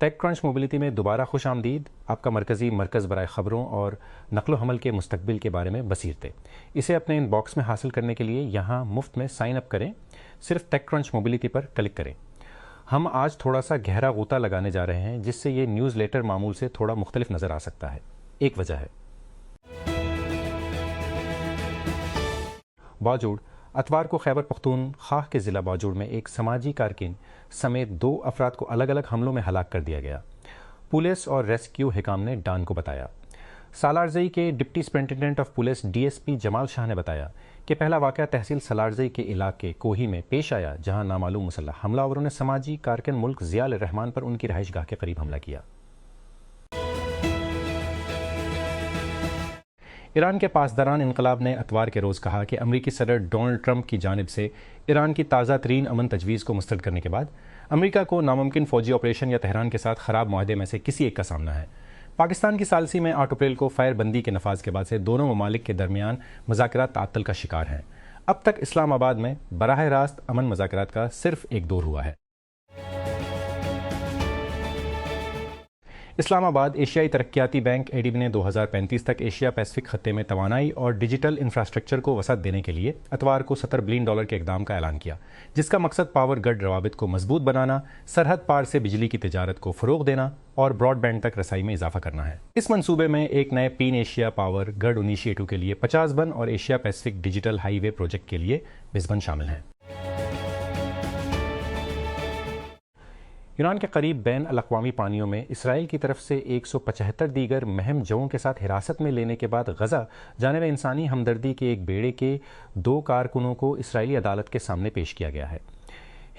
ٹیک crunch mobility میں دوبارہ خوش آمدید، آپ کا مرکزی مرکز برائے خبروں اور نقل و حمل کے مستقبل کے بارے میں بصیرتیں۔ اسے اپنے ان باکس میں حاصل کرنے کے لیے یہاں مفت میں سائن اپ کریں، صرف ٹیک کرنچ موبلٹی پر کلک کریں۔ ہم آج تھوڑا سا گہرا غوطہ لگانے جا رہے ہیں جس سے یہ نیوز لیٹر معمول سے تھوڑا مختلف نظر آ سکتا ہے۔ ایک وجہ ہے باجوڑ۔ اتوار کو خیبر پختونخوا کے ضلع باجوڑ میں ایک سماجی کارکن سمیت 2 افراد کو الگ الگ حملوں میں ہلاک کر دیا گیا، پولیس اور ریسکیو حکام نے ڈان کو بتایا۔ سالارزئی کے deputy superintendent of police D S P Jamal Shah نے بتایا کہ پہلا واقعہ تحصیل سالارزئی کے علاقے کوہی میں پیش آیا، جہاں نامعلوم مسلح حملہ آوروں نے سماجی کارکن ملک ضیاء الرحمان پر ان کی رہائش گاہ کے قریب حملہ کیا۔ ایران کے پاسداران انقلاب نے اتوار کے روز کہا کہ امریکی صدر ڈونلڈ ٹرمپ کی جانب سے ایران کی تازہ ترین امن تجویز کو مسترد کرنے کے بعد امریکہ کو ناممکن فوجی آپریشن یا تہران کے ساتھ خراب معاہدے میں سے کسی ایک کا سامنا ہے۔ پاکستان کی ثالثی میں 8 اپریل کو فائر بندی کے نفاذ کے بعد سے دونوں ممالک کے درمیان مذاکرات تعطل کا شکار ہیں۔ اب تک اسلام آباد میں براہ راست امن مذاکرات کا صرف ایک دور ہوا ہے۔ اسلام آباد ایشیائی ترقیاتی بینک ADB نے 2035 تک ایشیا پیسفک خطے میں توانائی اور ڈیجیٹل انفراسٹرکچر کو وسعت دینے کے لیے اتوار کو $70 بلین کے اقدام کا اعلان کیا، جس کا مقصد پاور گرڈ روابط کو مضبوط بنانا، سرحد پار سے بجلی کی تجارت کو فروغ دینا اور براڈ بینڈ تک رسائی میں اضافہ کرنا ہے۔ اس منصوبے میں ایک نئے pan Asia power grid initiative کے لیے 50 بن اور Asia Pacific digital highway project کے لیے 20 بن شامل ہیں۔ ایران کے قریب بین الاقوامی پانیوں میں اسرائیل کی طرف سے 175 دیگر مہم جوؤں کے ساتھ حراست میں لینے کے بعد غزہ جانب انسانی ہمدردی کے ایک بیڑے کے 2 کارکنوں کو اسرائیلی عدالت کے سامنے پیش کیا گیا ہے۔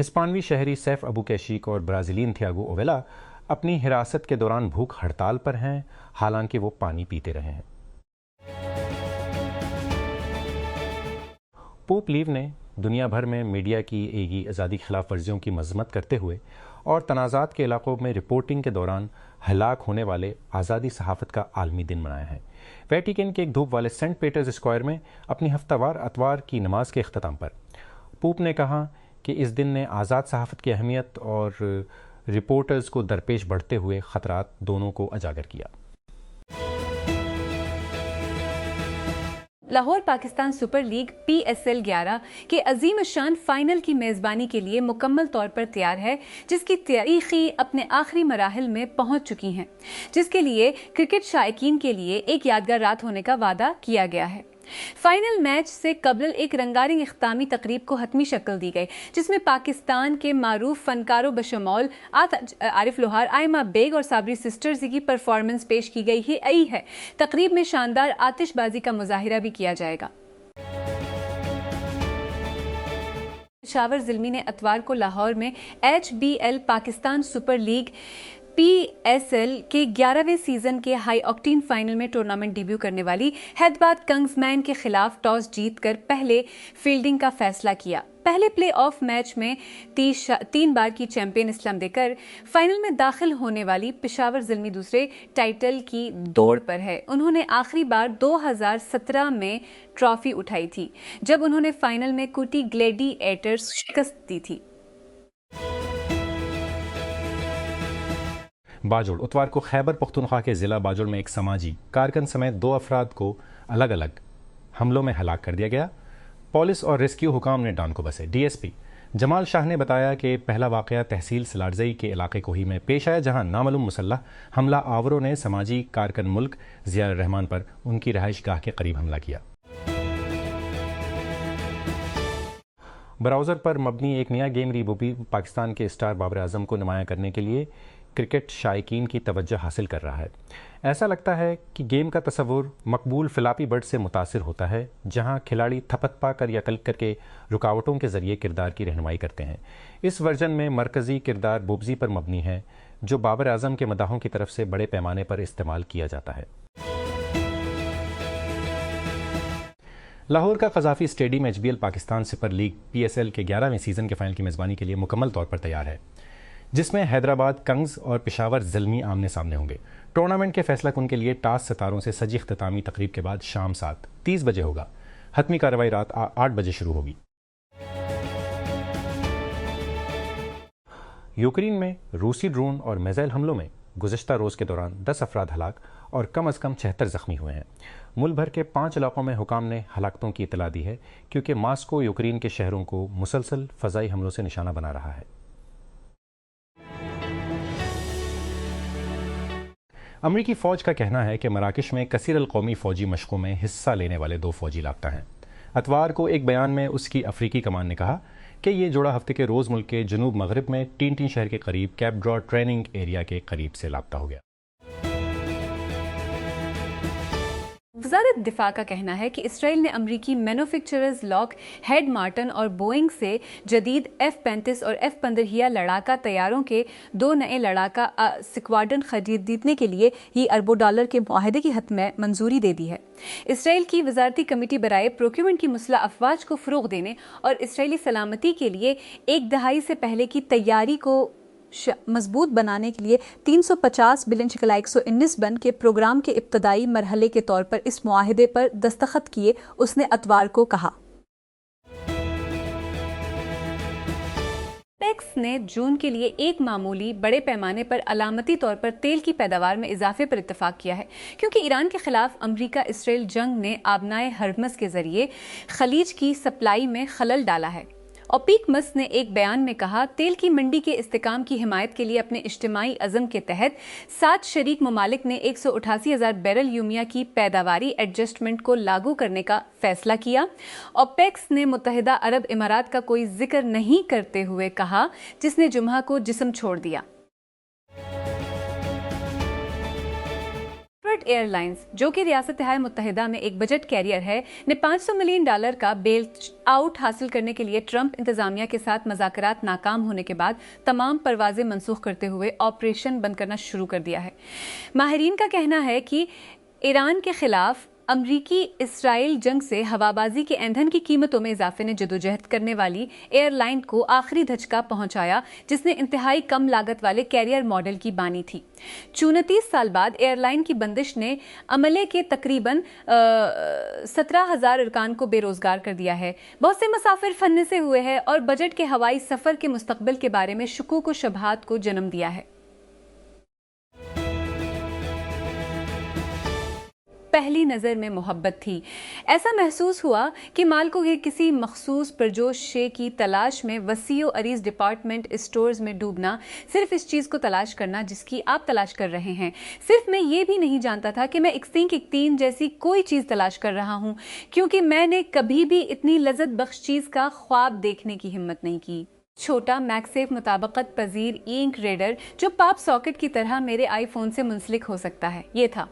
ہسپانوی شہری سیف ابو کیشیک اور برازیلین تھیاگو اویلا اپنی حراست کے دوران بھوک ہڑتال پر ہیں، حالانکہ وہ پانی پیتے رہے ہیں۔ پوپ لیو نے دنیا بھر میں میڈیا کی ایگی آزادی کی خلاف ورزیوں کی مذمت کرتے ہوئے اور تنازعات کے علاقوں میں رپورٹنگ کے دوران ہلاک ہونے والے آزادی صحافت کا عالمی دن منایا ہے۔ ویٹیکن کے ایک دھوپ والے سینٹ پیٹرز اسکوائر میں اپنی ہفتہ وار اتوار کی نماز کے اختتام پر پوپ نے کہا کہ اس دن نے آزاد صحافت کی اہمیت اور رپورٹرز کو درپیش بڑھتے ہوئے خطرات دونوں کو اجاگر کیا۔ Lahore Pakistan super league PSL 11 کے عظیم الشان فائنل کی میزبانی کے لیے مکمل طور پر تیار ہے، جس کی تاریخی اپنے آخری مراحل میں پہنچ چکی ہیں، جس کے لیے کرکٹ شائقین کے لیے ایک یادگار رات ہونے کا وعدہ کیا گیا ہے۔ فائنل میچ سے قبل ایک رنگارنگ اختتامی تقریب کو حتمی شکل دی گئی، جس میں پاکستان کے معروف فنکاروں بشمول عارف لوہار، آئمہ بیگ اور صابری سسٹرز کی پرفارمنس پیش کی گئی ہے۔ تقریب میں شاندار آتش بازی کا مظاہرہ بھی کیا جائے گا۔ پشاور زلمی نے اتوار کو لاہور میں HBL Pakistan super league PSL کے 11ویں سیزن کے ہائی آکٹین فائنل میں ٹورنامنٹ ڈیبیو کرنے والی حیدرآباد کنگز مین کے خلاف ٹاس جیت کر پہلے فیلڈنگ کا فیصلہ کیا۔ پہلے پلے آف میچ میں 3 بار کی چیمپئن اسلم دیکر فائنل میں داخل ہونے والی پشاور زلمی دوسرے ٹائٹل کی دوڑ پر ہے۔ انہوں نے آخری بار 2017 میں ٹرافی اٹھائی تھی، جب انہوں نے فائنل میں کوٹی گلیڈی ایٹرز شکست دی تھی۔ باجوڑ۔ اتوار کو خیبر پختونخوا کے ضلع باجوڑ میں ایک سماجی کارکن سمیت 2 افراد کو الگ الگ حملوں میں ہلاک کر دیا گیا، پولیس اور ریسکیو حکام نے ڈان کو بسے۔ DSP جمال شاہ نے بتایا کہ پہلا واقعہ تحصیل سالارزئی کے علاقے کوہی میں پیش آیا، جہاں نامعلوم مسلح حملہ آوروں نے سماجی کارکن ملک ضیاء الرحمان پر ان کی رہائش گاہ کے قریب حملہ کیا۔ براؤزر پر مبنی ایک نیا گیم ریبوبی پاکستان کے اسٹار بابر اعظم کو نمایاں کرنے کے لیے کرکٹ شائقین کی توجہ حاصل کر رہا ہے۔ ایسا لگتا ہے کہ گیم کا تصور مقبول فلاپی برڈ سے متاثر ہوتا ہے، جہاں کھلاڑی تھپت پا کر یا کلک کر کے رکاوٹوں کے ذریعے کردار کی رہنمائی کرتے ہیں۔ اس ورژن میں مرکزی کردار بوبزی پر مبنی ہے، جو بابر اعظم کے مداحوں کی طرف سے بڑے پیمانے پر استعمال کیا جاتا ہے۔ لاہور کا Gaddafi stadium HBL Pakistan super league PSL کے 11ویں سیزن کے فائنل کی میزبانی کے لیے مکمل طور پر تیار ہے، جس میں حیدرآباد کنگز اور پشاور زلمی آمنے سامنے ہوں گے۔ ٹورنامنٹ کے فیصلہ کن کے لیے ٹاس ستاروں سے سجی اختتامی تقریب کے بعد شام 7:30 بجے ہوگا۔ حتمی کارروائی رات 8 بجے شروع ہوگی۔ یوکرین میں روسی ڈرون اور میزائل حملوں میں گزشتہ روز کے دوران 10 افراد ہلاک اور کم از کم 76 زخمی ہوئے ہیں۔ ملک بھر کے 5 علاقوں میں حکام نے ہلاکتوں کی اطلاع دی ہے کیونکہ ماسکو یوکرین کے شہروں کو مسلسل فضائی حملوں سے نشانہ بنا رہا ہے۔ امریکی فوج کا کہنا ہے کہ مراکش میں کثیر القومی فوجی مشقوں میں حصہ لینے والے 2 فوجی لاپتہ ہیں۔ اتوار کو ایک بیان میں اس کی افریقی کمان نے کہا کہ یہ جوڑا ہفتے کے روز ملک کے جنوب مغرب میں ٹین شہر کے قریب کیپ ڈرا ٹریننگ ایریا کے قریب سے لاپتہ ہو گیا۔ وزارت دفاع کا کہنا ہے کہ اسرائیل نے امریکی مینوفیکچررز لاک ہیڈ مارٹن اور بوئنگ سے جدید F-35 اور F-15 لڑاکا طیاروں کے 2 نئے لڑاکا سکواڈرن خریدنے کے لیے ہی اربوں ڈالر کے معاہدے کی حتمی منظوری دے دی ہے۔ اسرائیل کی وزارتی کمیٹی برائے پروکیورمنٹ کی مسلح افواج کو فروغ دینے اور اسرائیلی سلامتی کے لیے ایک دہائی سے پہلے کی تیاری کو مضبوط بنانے کے لیے 350 بلین شکل 119 بن کے پروگرام کے ابتدائی مرحلے کے طور پر اس معاہدے پر دستخط کیے، اس نے اتوار کو کہا۔ پیکس نے جون کے لیے ایک معمولی بڑے پیمانے پر علامتی طور پر تیل کی پیداوار میں اضافے پر اتفاق کیا ہے کیونکہ ایران کے خلاف امریکہ اسرائیل جنگ نے آبنائے ہرمز کے ذریعے خلیج کی سپلائی میں خلل ڈالا ہے۔ اوپیک مس نے ایک بیان میں کہا، تیل کی منڈی کے استحکام کی حمایت کے لیے اپنے اجتماعی عزم کے تحت 7 شریک ممالک نے 188,000 بیرل یومیہ کی پیداواری ایڈجسٹمنٹ کو لاگو کرنے کا فیصلہ کیا۔ اوپیکس نے متحدہ عرب امارات کا کوئی ذکر نہیں کرتے ہوئے کہا، جس نے جمعہ کو جسم چھوڑ دیا۔ ایئر لائنز، جو کہ ریاست متحدہ میں ایک بجٹ کیریئر ہے، نے $500 ملین کا بیل آؤٹ حاصل کرنے کے لیے ٹرمپ انتظامیہ کے ساتھ مذاکرات ناکام ہونے کے بعد تمام پروازیں منسوخ کرتے ہوئے آپریشن بند کرنا شروع کر دیا ہے۔ ماہرین کا کہنا ہے کہ ایران کے خلاف امریکی اسرائیل جنگ سے ہوابازی کے ایندھن کی قیمتوں میں اضافے نے جدوجہد کرنے والی ایئر لائن کو آخری دھچکا پہنچایا، جس نے انتہائی کم لاگت والے کیریئر ماڈل کی بانی تھی۔ 34 سال بعد ایئر لائن کی بندش نے عملے کے تقریباً 17,000 ارکان کو بے روزگار کر دیا ہے۔ بہت سے مسافر پھننے سے ہوئے ہیں اور بجٹ کے ہوائی سفر کے مستقبل کے بارے میں شکوک و شبہات کو جنم دیا ہے۔ پہلی نظر میں محبت تھی۔ ایسا محسوس ہوا کہ مالکوں کے کسی مخصوص پرجوش شے کی تلاش میں وسیع و عریض ڈپارٹمنٹ اسٹورز میں ڈوبنا، صرف اس چیز کو تلاش کرنا جس کی آپ تلاش کر رہے ہیں۔ صرف میں یہ بھی نہیں جانتا تھا کہ میں ایکستین جیسی کوئی چیز تلاش کر رہا ہوں، کیونکہ میں نے کبھی بھی اتنی لذت بخش چیز کا خواب دیکھنے کی ہمت نہیں کی۔ چھوٹا میگسیف مطابقت پذیر انک ریڈر جو پاپ ساکٹ کی طرح میرے آئی فون سے منسلک ہو سکتا ہے، یہ تھا۔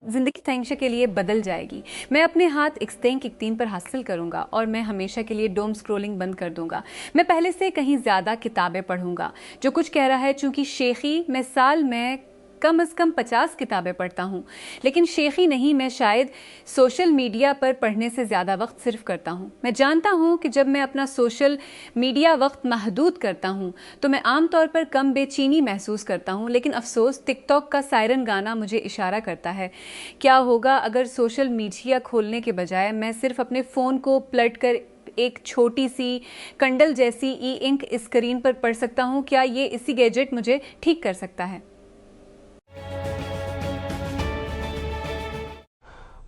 زندگی ہمیشہ کے لیے بدل جائے گی۔ میں اپنے ہاتھ ایکستین پر حاصل کروں گا اور میں ہمیشہ کے لیے ڈوم سکرولنگ بند کر دوں گا۔ میں پہلے سے کہیں زیادہ کتابیں پڑھوں گا۔ جو کچھ کہہ رہا ہے، چونکہ شیخی میں سال میں کم از کم 50 کتابیں پڑھتا ہوں، لیکن شیخی نہیں، میں شاید سوشل میڈیا پر پڑھنے سے زیادہ وقت صرف کرتا ہوں۔ میں جانتا ہوں کہ جب میں اپنا سوشل میڈیا وقت محدود کرتا ہوں تو میں عام طور پر کم بے چینی محسوس کرتا ہوں، لیکن افسوس ٹک ٹاک کا سائرن گانا مجھے اشارہ کرتا ہے۔ کیا ہوگا اگر سوشل میڈیا کھولنے کے بجائے میں صرف اپنے فون کو پلٹ کر ایک چھوٹی سی کنڈل جیسی ای انک اسکرین پر پڑھ سکتا ہوں؟ کیا یہ اسی گیجٹ مجھے ٹھیک کر سکتا ہے؟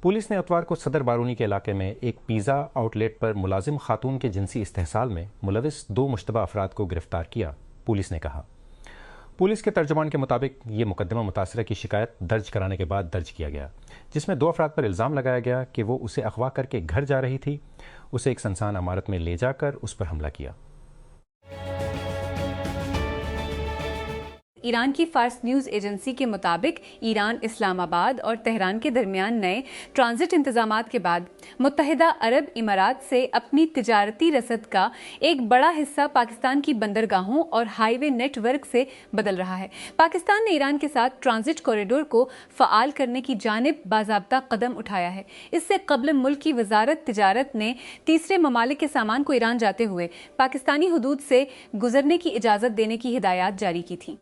پولیس نے اتوار کو صدر بارونی کے علاقے میں ایک پیزا آؤٹ لیٹ پر ملازم خاتون کے جنسی استحصال میں ملوث 2 مشتبہ افراد کو گرفتار کیا، پولیس نے کہا۔ پولیس کے ترجمان کے مطابق یہ مقدمہ متاثرہ کی شکایت درج کرانے کے بعد درج کیا گیا، جس میں 2 افراد پر الزام لگایا گیا کہ وہ اسے اغوا کر کے گھر جا رہی تھی، اسے ایک سنسان عمارت میں لے جا کر اس پر حملہ کیا۔ ایران کی فارس نیوز ایجنسی کے مطابق ایران، اسلام آباد اور تہران کے درمیان نئے ٹرانزٹ انتظامات کے بعد متحدہ عرب امارات سے اپنی تجارتی رسد کا ایک بڑا حصہ پاکستان کی بندرگاہوں اور ہائی وے نیٹ ورک سے بدل رہا ہے۔ پاکستان نے ایران کے ساتھ ٹرانزٹ کوریڈور کو فعال کرنے کی جانب باضابطہ قدم اٹھایا ہے۔ اس سے قبل ملک کی وزارت تجارت نے تیسرے ممالک کے سامان کو ایران جاتے ہوئے پاکستانی حدود سے گزرنے کی اجازت دینے کی ہدایات جاری کی تھیں۔